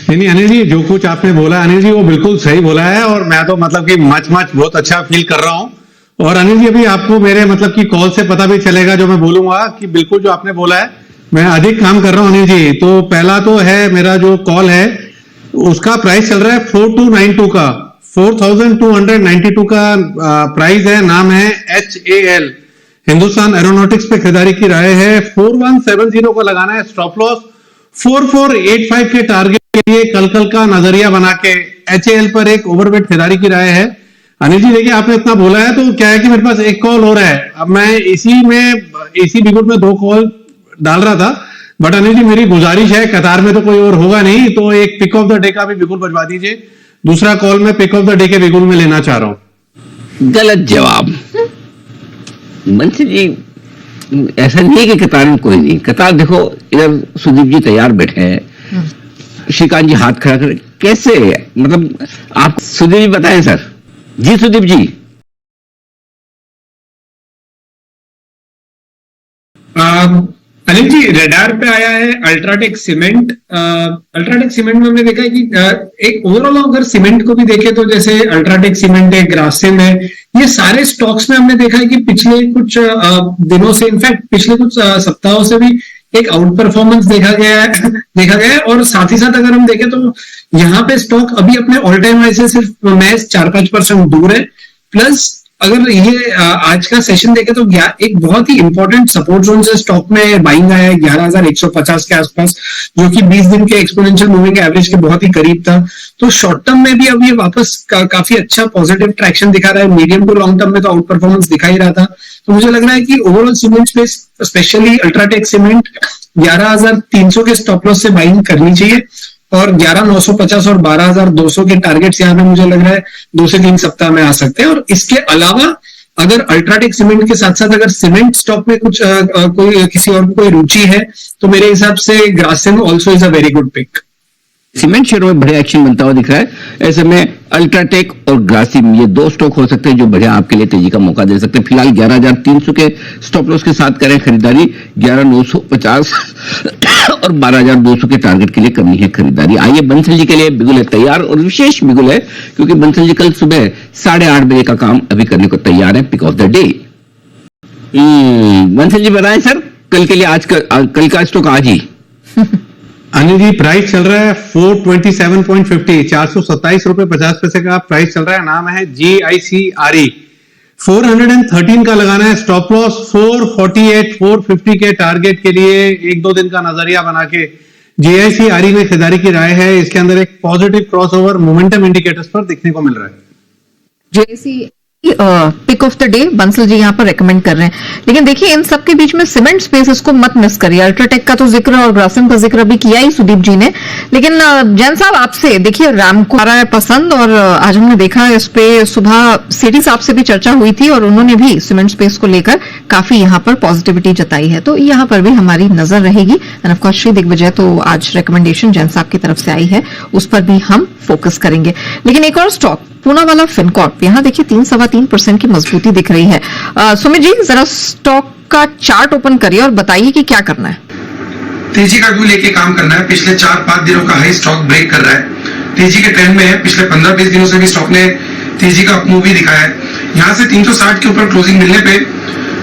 नहीं अनिल जी, जो कुछ आपने बोला अनिल जी वो बिल्कुल सही बोला है, और मैं तो मतलब कि मच बहुत अच्छा फील कर रहा हूँ। और अनिल जी अभी आपको मेरे मतलब कि कॉल से पता भी चलेगा जो मैं बोलूंगा कि बिल्कुल जो आपने बोला है मैं अधिक काम कर रहा हूँ अनिल जी। तो पहला तो है मेरा जो कॉल है उसका प्राइस चल रहा है 4292 का, 4292 का प्राइस है। नाम है HAL, हिंदुस्तान एरोनॉटिक्स पे खरीदारी की राय है। 4170 को लगाना है स्टॉप लॉस, 4485 के टारगेट के लिए कल का नजरिया बना के HAL पर एक ओवरवेट खरीदारी की राय है। अनिल जी देखिए आपने इतना बोला है तो क्या है कि मेरे पास एक कॉल हो रहा है, अब मैं इसी बिगुट में 2 कॉल डाल रहा था, बट अनिल जी मेरी गुजारिश है कतार में तो कोई और होगा नहीं, तो एक पिक ऑफ द डे का भी बिगुल बजवा दीजिए। दूसरा कॉल मैं पिक ऑफ द डे के बिगुल में लेना चाह रहा हूं। गलत जवाब। मंत्री जी ऐसा नहीं है कि कतार में कोई नहीं, कतार देखो इधर सुदीप जी तैयार बैठे हैं, श्रीकांत जी हाथ खड़ा कर, कैसे मतलब आप सुदीप जी बताएं सर। जी सुदीप जी। अनिल जी रेडार पे आया है अल्ट्राटेक सीमेंट। अल्ट्राटेक सीमेंट में हमने देखा है कि एक ओवरऑल अगर सीमेंट को भी देखें तो जैसे अल्ट्राटेक सीमेंट है, ग्रासिम है, ये सारे स्टॉक्स में हमने देखा है कि पिछले कुछ दिनों से, इनफैक्ट पिछले कुछ सप्ताहों से भी एक आउट परफॉर्मेंस देखा गया है। और साथ ही साथ अगर हम देखें तो यहाँ पे स्टॉक अभी अपने ऑल टाइम हाई से सिर्फ महज 4-5% दूर है। प्लस अगर ये आज का सेशन देखे तो एक बहुत ही इंपॉर्टेंट सपोर्ट जोन से स्टॉक में बाइंग आया है 11,150 के आसपास, जो कि 20 दिन के एक्सपोनेंशियल मूविंग एवरेज के बहुत ही करीब था। तो शॉर्ट टर्म में भी अब ये वापस काफी अच्छा पॉजिटिव ट्रैक्शन दिखा रहा है। मीडियम टू लॉन्ग टर्म में तो आउट परफॉर्मेंस दिखा ही रहा था। तो मुझे लग रहा है कि overall cement space, specially UltraTech cement, 11,300 के स्टॉप लॉस से बाइंग करनी चाहिए, और 11,950 और 12,200 के टारगेट्स यहाँ पे मुझे लग रहा है 2 से 3 सप्ताह में आ सकते हैं। और इसके अलावा अगर अल्ट्राटेक सीमेंट के साथ साथ अगर सीमेंट स्टॉक में कुछ कोई किसी और कोई रुचि है तो मेरे हिसाब से Grasim also is a very good pick. Cement शेयरों में बढ़िया एक्शन बनता हुआ दिख रहा है। ऐसे में अल्ट्राटेक और ग्रासिम ये 2 स्टॉक हो सकते हैं जो बढ़िया आपके लिए तेजी का मौका दे सकते हैं। फिलहाल 11,300 के स्टॉप लॉस के साथ करें खरीदारी, 11,950 और 12,200 के टारगेट के लिए करनी है खरीदारी। आइए बंसल जी के लिए बिगुल है तैयार, और विशेष बिगुल है क्योंकि बंसल जी कल सुबह 8:30 बजे का काम अभी करने को तैयार है। Pick of the day Bansal ji बताएं सर, कल के लिए कल का स्टॉक आज ही। अनिल जी प्राइस चल रहा है 427.50, 427 रुपए 50 पैसे का प्राइस चल रहा है। नाम है GICRE। 413 का लगाना है स्टॉप लॉस, 448 450 के टारगेट के लिए 1-2 दिन का नजरिया बना के GICRE में खरीदारी की राय है। इसके अंदर एक पॉजिटिव क्रॉसओवर मोमेंटम इंडिकेटर्स पर देखने को मिल रहा है। JICRE pick of the day Bansal ji यहाँ पर रेकमेंड कर रहे हैं। लेकिन देखिए इन सब के बीच में सीमेंट स्पेस इसको मत मिस करिए। अल्ट्राटेक का तो जिक्र और ग्रासिम का जिक्र भी किया ही सुदीप जी ने, लेकिन जैन साहब आपसे देखिए राम को आ रहा है पसंद, और आज हमने देखा इस पे सुबह सेठी साहब से भी चर्चा हुई थी और उन्होंने भी सीमेंट स्पेस को लेकर काफी यहाँ पर पॉजिटिविटी जताई है, तो यहाँ पर भी हमारी नजर रहेगी। And of course Shri Digvijay तो आज रिकमेंडेशन जैन साहब की तरफ से आई है, उस पर भी हम फोकस करेंगे। लेकिन एक और स्टॉक पूनावाला फिनकॉर्प, यहाँ देखिए 3-3.25% की मजबूती दिख रही है। सुमित जी जरा स्टॉक का चार्ट ओपन करिए और बताइए कि क्या करना है। तेजी का व्यू लेके काम करना है। पिछले 4-5 दिनों का हाई स्टॉक ब्रेक कर रहा है, तेजी के ट्रेंड में है। पिछले 15-20 दिनों से भी स्टॉक ने तेजी का अपमूव भी दिखाया है। यहाँ से 360 के ऊपर क्लोजिंग मिलने पे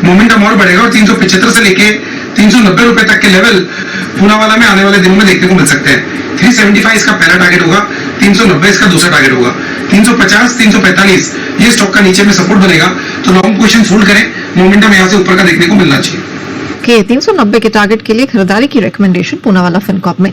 मोमेंटम और बढ़ेगा, और 375 से लेके 390 रुपए तक के लेवल पूनावाला में आने वाले दिनों में देखने को मिल सकते हैं। 375 इसका पहला टारगेट होगा, 390 इसका दूसरा टारगेट होगा, 350 345 ये स्टॉक का नीचे में सपोर्ट बनेगा। तो लॉन्ग पोजीशन फोल्ड करें, मोमेंटम यहाँ से ऊपर का देखने को मिलना चाहिए। 390 के टारगेट के लिए खरीदारी की रिकमेंडेशन पूनावाला फिनकॉर्प में।